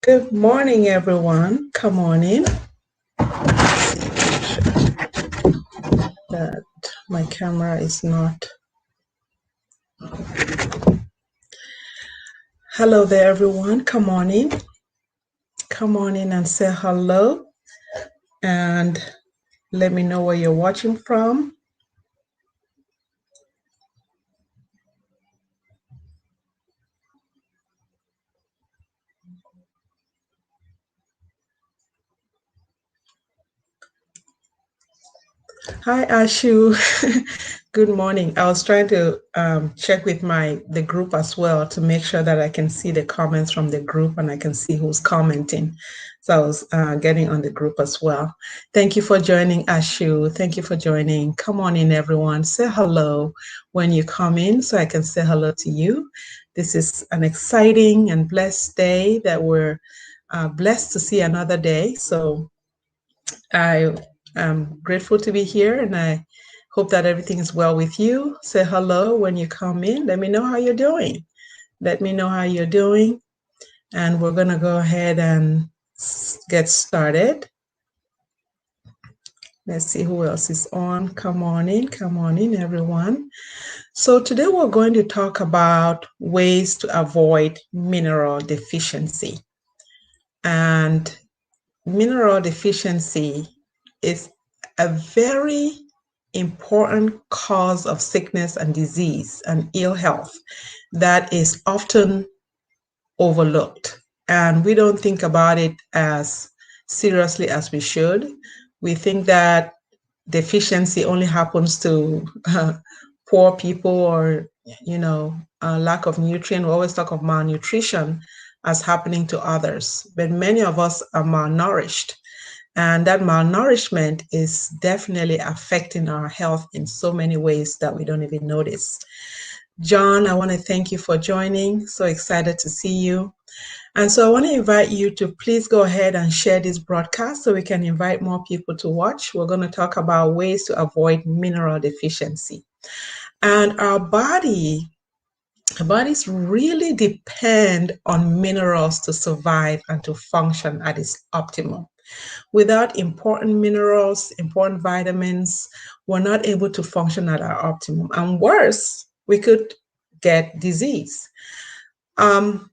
Good morning, everyone. Come on in. That my camera is not. Hello there, everyone. Come on in. Come on in and say hello. And let me know where you're watching from. Hi, Ashu. Good morning. I was trying to check with the group as well to make sure that I can see the comments from the group and I can see who's commenting. So I was getting on the group as well. Thank you for joining, Ashu. Thank you for joining. Come on in, everyone. Say hello when you come in so I can say hello to you. This is an exciting and blessed day that we're blessed to see another day. So I'm grateful to be here and I hope that everything is well with you. Say hello when you come in. Let me know how you're doing. Let me know how you're doing. And we're going to go ahead and get started. Let's see who else is on. Come on in, everyone. So today we're going to talk about ways to avoid mineral deficiency. And mineral deficiency is a very important cause of sickness and disease and ill health that is often overlooked. And we don't think about it as seriously as we should. We think that deficiency only happens to poor people or, lack of nutrient. We always talk of malnutrition as happening to others, but many of us are malnourished. And that malnourishment is definitely affecting our health in so many ways that we don't even notice. John, I want to thank you for joining. So excited to see you. And so I want to invite you to please go ahead and share this broadcast so we can invite more people to watch. We're going to talk about ways to avoid mineral deficiency. And our bodies really depend on minerals to survive and to function at its optimum. Without important minerals, important vitamins, we're not able to function at our optimum. And worse, we could get disease. So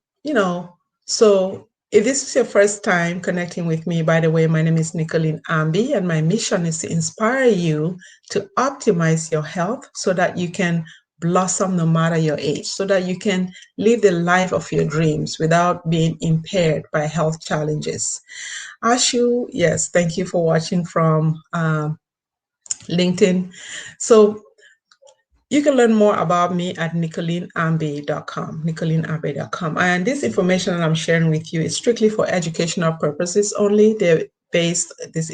if this is your first time connecting with me, by the way, my name is Nicolene Ambi, and my mission is to inspire you to optimize your health so that you can blossom no matter your age, so that you can live the life of your dreams without being impaired by health challenges. Ashu, yes, thank you for watching from LinkedIn. So you can learn more about me at nicoleneambe.com. And this information that I'm sharing with you is strictly for educational purposes only. This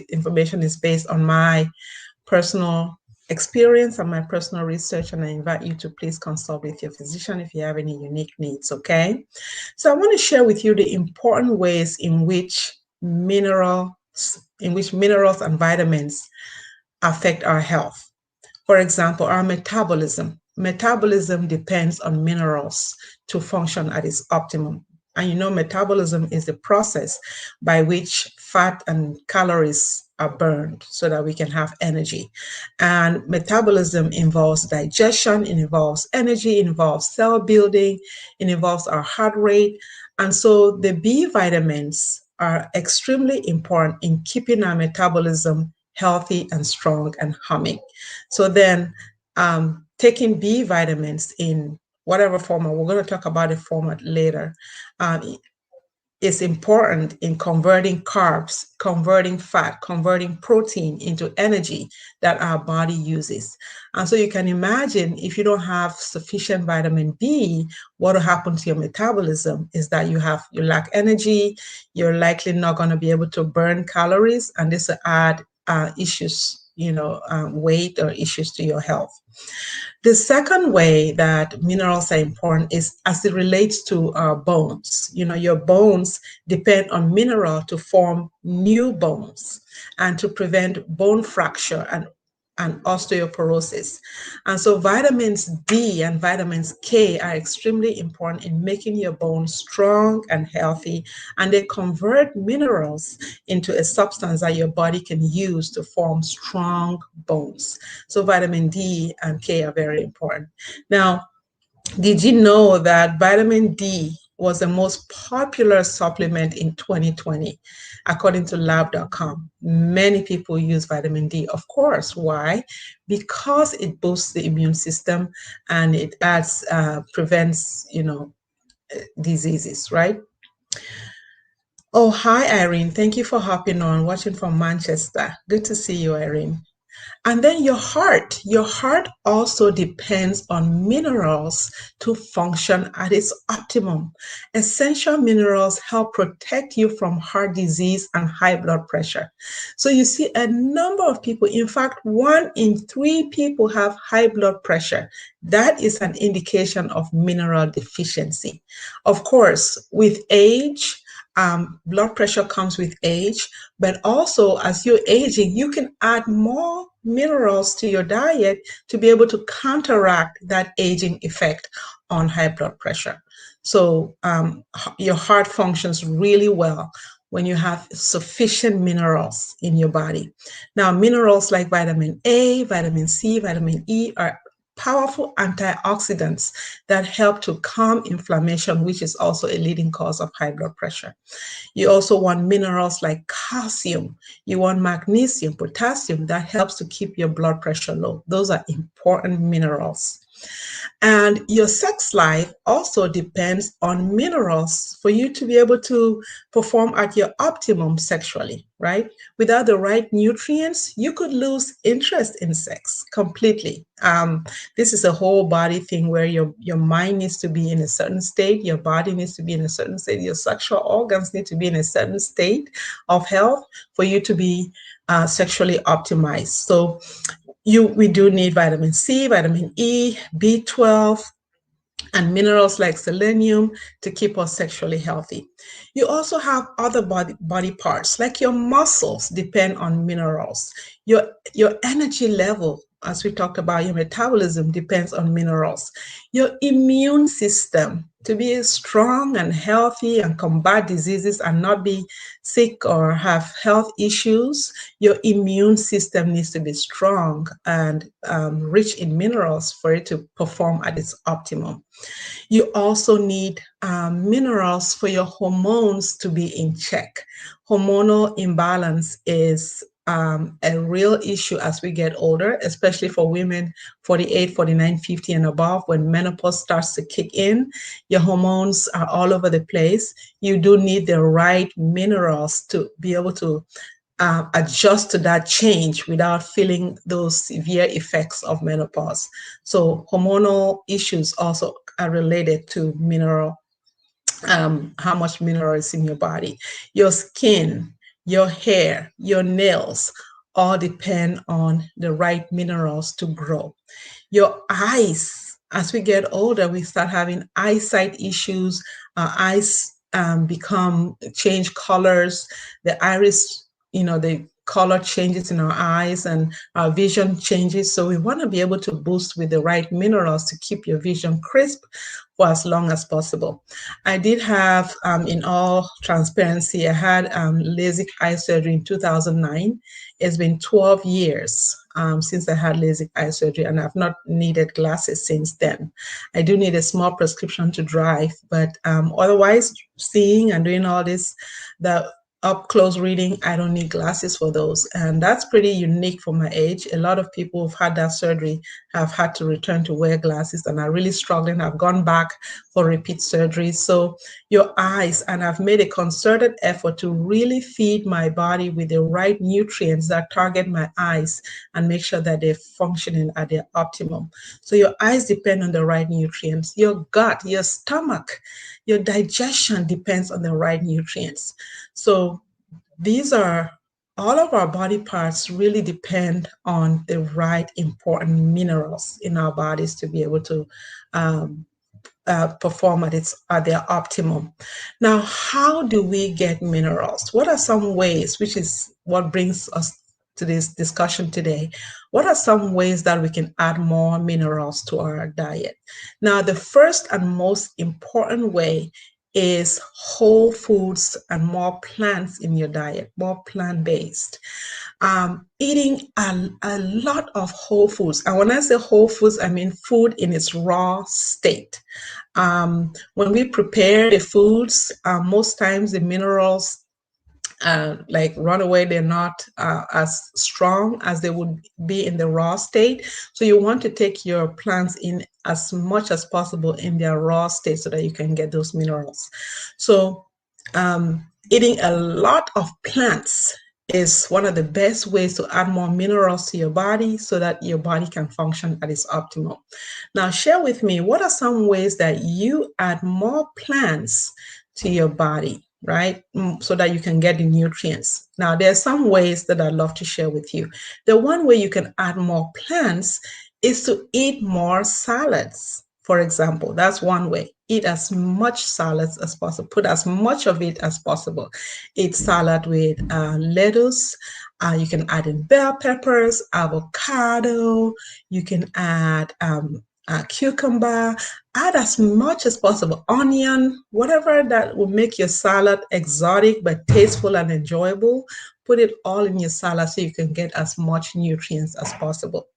information is based on my personal experience and my personal research, and I invite you to please consult with your physician if you have any unique needs, okay? So I want to share with you the important ways in which minerals and vitamins affect our health. For example, our metabolism. Metabolism depends on minerals to function at its optimum. And metabolism is the process by which fat and calories are burned so that we can have energy. And metabolism involves digestion, it involves energy, it involves cell building, it involves our heart rate. And so the B vitamins are extremely important in keeping our metabolism healthy and strong and humming. So then taking B vitamins in whatever format, we're going to talk about the format later, is important in converting carbs, converting fat, converting protein into energy that our body uses. And so you can imagine if you don't have sufficient vitamin B, what will happen to your metabolism is that you lack energy, you're likely not going to be able to burn calories, and this will add issues, weight or issues to your health. The second way that minerals are important is as it relates to our bones. Your bones depend on mineral to form new bones and to prevent bone fracture and and osteoporosis. And so vitamins D and vitamins K are extremely important in making your bones strong and healthy, and they convert minerals into a substance that your body can use to form strong bones. So vitamin D and K are very important. Now, did you know that vitamin D was the most popular supplement in 2020, according to lab.com? Many people use vitamin D. Of course. Why? Because it boosts the immune system and it adds, prevents, diseases, right? Oh, hi, Irene. Thank you for hopping on, watching from Manchester. Good to see you, Irene. And then your heart also depends on minerals to function at its optimum. Essential minerals help protect you from heart disease and high blood pressure. So you see a number of people, in fact, 1 in 3 people have high blood pressure. That is an indication of mineral deficiency. Of course, with age, blood pressure comes with age, but also as you're aging, you can add more minerals to your diet to be able to counteract that aging effect on high blood pressure. So your heart functions really well when you have sufficient minerals in your body. Now, minerals like vitamin A, vitamin C, vitamin E are powerful antioxidants that help to calm inflammation, which is also a leading cause of high blood pressure. You also want minerals like calcium. You want magnesium, potassium that helps to keep your blood pressure low. Those are important minerals. And your sex life also depends on minerals for you to be able to perform at your optimum sexually, right? Without the right nutrients, you could lose interest in sex completely. This is a whole body thing where your mind needs to be in a certain state, your body needs to be in a certain state, your sexual organs need to be in a certain state of health for you to be sexually optimized. So we do need vitamin C, vitamin E, B12, and minerals like selenium to keep us sexually healthy. You also have other body parts, like your muscles depend on minerals. Your energy level, as we talked about, your metabolism depends on minerals. Your immune system, to be strong and healthy and combat diseases and not be sick or have health issues, your immune system needs to be strong and rich in minerals for it to perform at its optimum. You also need minerals for your hormones to be in check. Hormonal imbalance is a real issue as we get older, especially for women 48, 49, 50 and above. When menopause starts to kick in, your hormones are all over the place. You do need the right minerals to be able to adjust to that change without feeling those severe effects of menopause. So hormonal issues also are related to mineral, how much mineral is in your body. Your skin, your hair, your nails all depend on the right minerals to grow. Your eyes, as we get older, we start having eyesight issues. Our eyes change colors. The iris, the color changes in our eyes and our vision changes. So we want to be able to boost with the right minerals to keep your vision crisp for as long as possible. I did have, in all transparency, I had LASIK eye surgery in 2009. It's been 12 years since I had LASIK eye surgery, and I've not needed glasses since then. I do need a small prescription to drive, but otherwise, seeing and doing all this, the up close reading, I don't need glasses for those. And that's pretty unique for my age. A lot of people who've had that surgery have had to return to wear glasses and are really struggling. I've gone back for repeat surgeries. So your eyes, and I've made a concerted effort to really feed my body with the right nutrients that target my eyes and make sure that they're functioning at their optimum. So your eyes depend on the right nutrients. Your gut, your stomach, your digestion depends on the right nutrients. So these are all of our body parts really depend on the right important minerals in our bodies to be able to perform at their optimum. Now, how do we get minerals? What are some ways, which is what brings us to this discussion today. What are some ways that we can add more minerals to our diet? Now, the first and most important way is whole foods and more plants in your diet, more plant-based. Eating a lot of whole foods. And when I say whole foods, I mean food in its raw state. When we prepare the foods, most times the minerals like run away, they're not as strong as they would be in the raw state. So you want to take your plants in as much as possible in their raw state so that you can get those minerals. So eating a lot of plants is one of the best ways to add more minerals to your body so that your body can function at its optimum. Now, share with me, what are some ways that you add more plants to your body, right? So that you can get the nutrients. Now, there are some ways that I'd love to share with you. The one way you can add more plants is to eat more salads. For example, that's one way. Eat as much salads as possible. Put as much of it as possible. Eat salad with lettuce. You can add in bell peppers, avocado. You can add cucumber. Add as much as possible. Onion, whatever that will make your salad exotic but tasteful and enjoyable. Put it all in your salad so you can get as much nutrients as possible.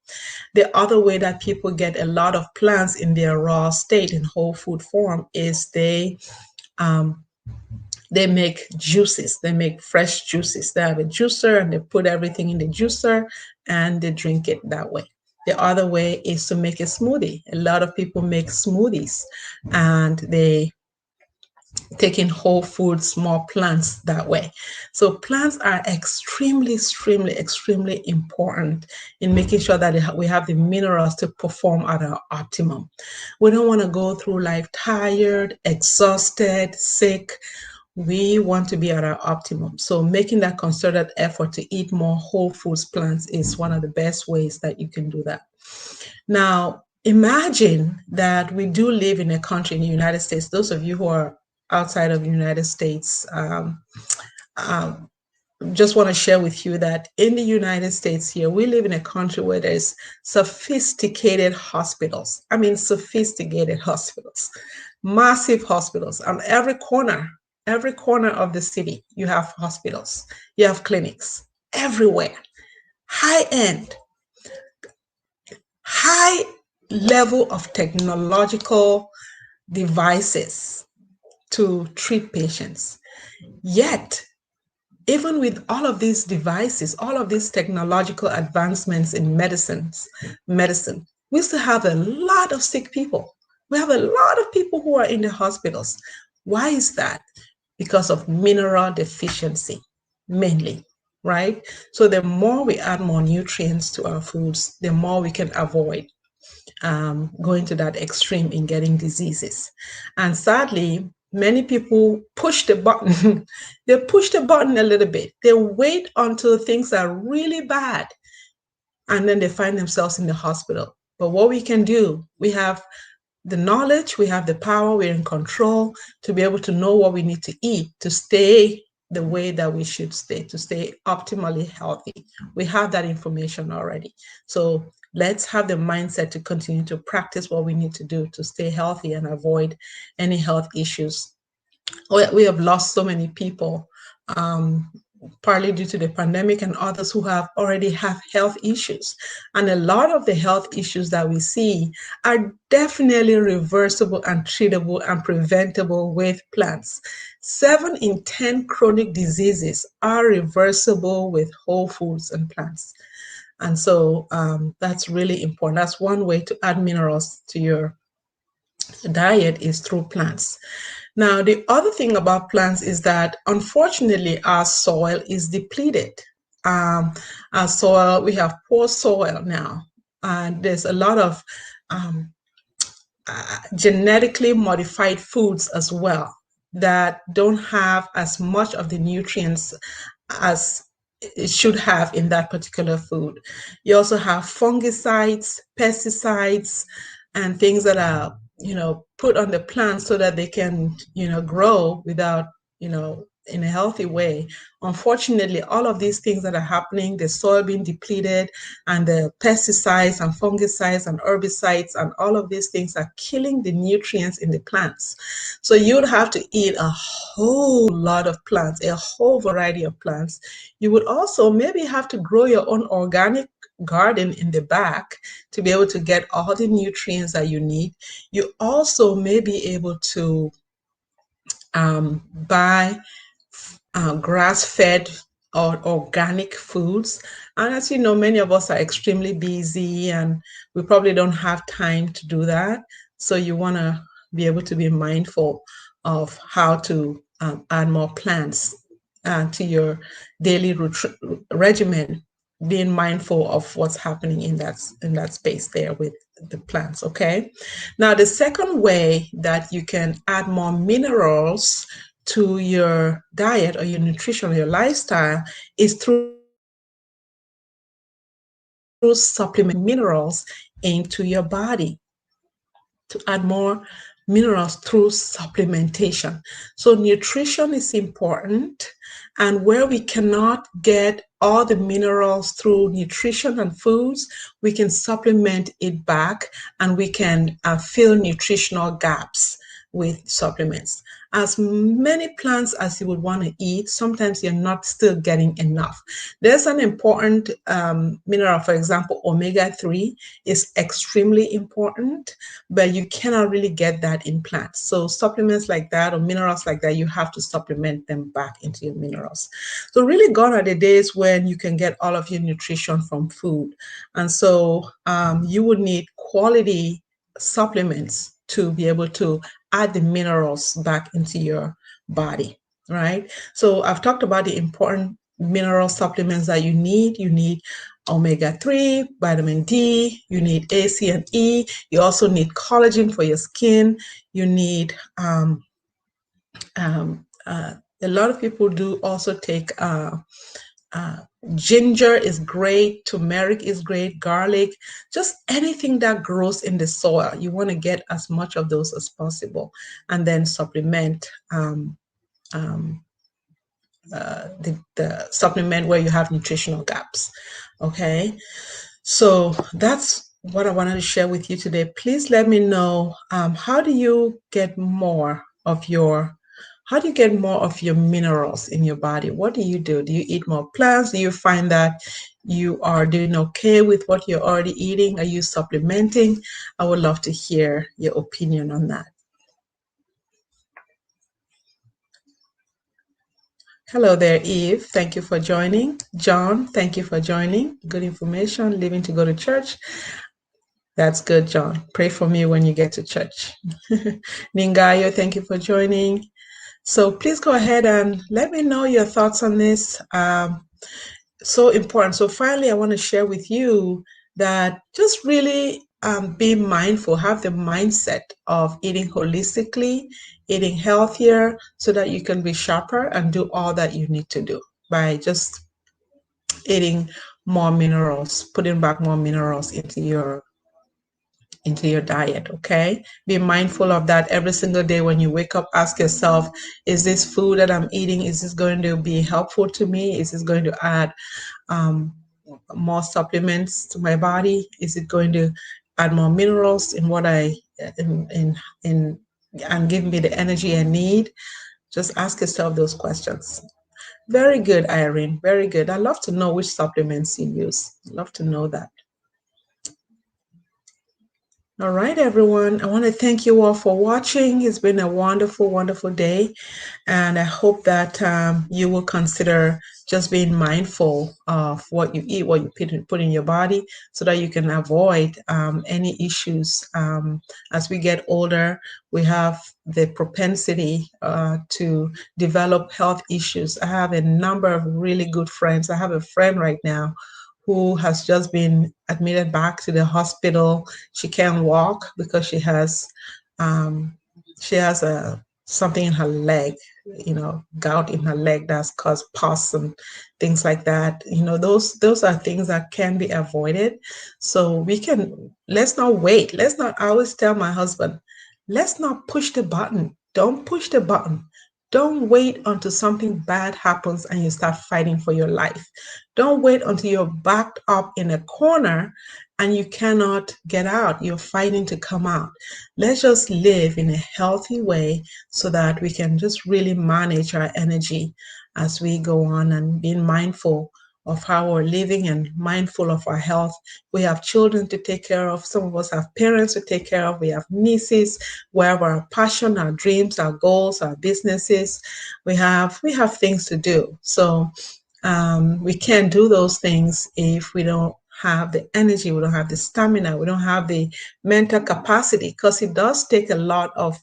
The other way that people get a lot of plants in their raw state in whole food form is they make juices. They make fresh juices. They have a juicer and they put everything in the juicer and they drink it that way. The other way is to make a smoothie. A lot of people make smoothies and they take in whole foods, more plants that way. So plants are extremely, extremely important in making sure that we have the minerals to perform at our optimum. We don't want to go through life tired, exhausted, sick. We want to be at our optimum. So making that concerted effort to eat more whole foods plants is one of the best ways that you can do that. Now, imagine that we do live in a country in the United States. Those of you who are outside of the United States, just want to share with you that in the United States here, we live in a country where there's sophisticated hospitals. I mean, sophisticated hospitals, massive hospitals on every corner of the city. You have hospitals, you have clinics everywhere, high end, high level of technological devices to treat patients. Yet, even with all of these devices, all of these technological advancements in medicine, we still have a lot of sick people. We have a lot of people who are in the hospitals. Why is that? Because of mineral deficiency, mainly, right? So the more we add more nutrients to our foods, the more we can avoid going to that extreme in getting diseases. And sadly, many people push the button. They push the button a little bit. They wait until things are really bad, and then they find themselves in the hospital. But what we can do, we have the knowledge, we have the power, we're in control to be able to know what we need to eat to stay the way that we should stay, to stay optimally healthy. We have that information already. So let's have the mindset to continue to practice what we need to do to stay healthy and avoid any health issues. We have lost so many people, partly due to the pandemic, and others who have already have health issues. And a lot of the health issues that we see are definitely reversible and treatable and preventable with plants. 7 in 10 chronic diseases are reversible with whole foods and plants. And so that's really important. That's one way to add minerals to your diet, is through plants. Now, the other thing about plants is that unfortunately our soil is depleted. Our soil, we have poor soil now, and there's a lot of genetically modified foods as well that don't have as much of the nutrients as it should have in that particular food. You also have fungicides, pesticides, and things that are, put on the plants so that they can, grow without, in a healthy way. Unfortunately, all of these things that are happening, the soil being depleted and the pesticides and fungicides and herbicides and all of these things are killing the nutrients in the plants. So you'd have to eat a whole lot of plants, a whole variety of plants. You would also maybe have to grow your own organic garden in the back to be able to get all the nutrients that you need. You also may be able to buy grass-fed or organic foods. And as you know, many of us are extremely busy and we probably don't have time to do that. So you want to be able to be mindful of how to add more plants to your daily regimen, being mindful of what's happening in that space there with the plants. Okay. Now, the second way that you can add more minerals to your diet or your nutrition or your lifestyle is through supplement minerals into your body, to add more minerals through supplementation. So nutrition is important, and where we cannot get all the minerals through nutrition and foods, we can supplement it back and we can fill nutritional gaps with supplements. As many plants as you would want to eat, sometimes you're not still getting enough. There's an important mineral, for example, omega-3 is extremely important, but you cannot really get that in plants. So supplements like that or minerals like that, you have to supplement them back into your minerals. So really gone are the days when you can get all of your nutrition from food. And so you would need quality supplements to be able to add the minerals back into your body, right? So I've talked about the important mineral supplements that you need. You need omega-3, vitamin D, you need A, C, and E. You also need collagen for your skin. You need, a lot of people do also take ginger is great, turmeric is great, garlic, just anything that grows in the soil. You want to get as much of those as possible and then supplement the supplement where you have nutritional gaps. Okay, so that's what I wanted to share with you today. Please let me know, how do you get more of your minerals in your body? What do you do? Do you eat more plants? Do you find that you are doing okay with what you're already eating? Are you supplementing? I would love to hear your opinion on that. Hello there, Eve. Thank you for joining. John, thank you for joining. Good information, leaving to go to church. That's good, John. Pray for me when you get to church. Ningayo, thank you for joining. So please go ahead and let me know your thoughts on this. So important. So finally, I want to share with you that just really be mindful, have the mindset of eating holistically, eating healthier so that you can be sharper and do all that you need to do by just eating more minerals, putting back more minerals into your diet. Okay, be mindful of that every single day. When you wake up, ask yourself, is this food that I'm eating, is this going to be helpful to me? Is this going to add more supplements to my body? Is it going to add more minerals in what I in and give me the energy I need? Just ask yourself those questions. Very good, Irene. Very good. I'd love to know which supplements you use. I'd love to know that. All right, everyone. I want to thank you all for watching. It's been a wonderful, wonderful day. And I hope that you will consider just being mindful of what you eat, what you put in your body, so that you can avoid any issues. As we get older, we have the propensity to develop health issues. I have a number of really good friends. I have a friend right now who has just been admitted back to the hospital. She can't walk because she has something in her leg, gout in her leg that's caused pus and things like that. Those are things that can be avoided. So let's not wait. I always tell my husband, let's not push the button. Don't push the button. Don't wait until something bad happens and you start fighting for your life. Don't wait until you're backed up in a corner and you cannot get out. You're fighting to come out. Let's just live in a healthy way so that we can just really manage our energy as we go on, and being mindful of how we're living and mindful of our health. We have children to take care of. Some of us have parents to take care of. We have nieces. We have our passion, our dreams, our goals, our businesses. We have things to do. So we can't do those things if we don't have the energy, we don't have the stamina, we don't have the mental capacity, because it does take a lot of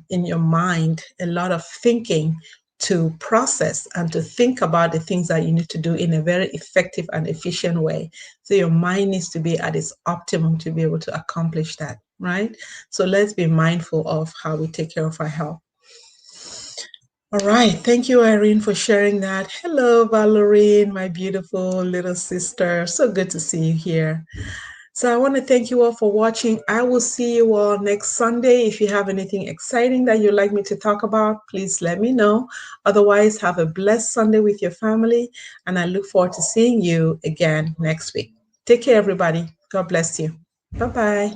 in your mind, a lot of thinking to process and to think about the things that you need to do in a very effective and efficient way. So your mind needs to be at its optimum to be able to accomplish that, right? So let's be mindful of how we take care of our health. All right. Thank you, Irene, for sharing that. Hello, Valerie, my beautiful little sister. So good to see you here. So I want to thank you all for watching. I will see you all next Sunday. If you have anything exciting that you'd like me to talk about, please let me know. Otherwise, have a blessed Sunday with your family, and I look forward to seeing you again next week. Take care, everybody. God bless you. Bye bye.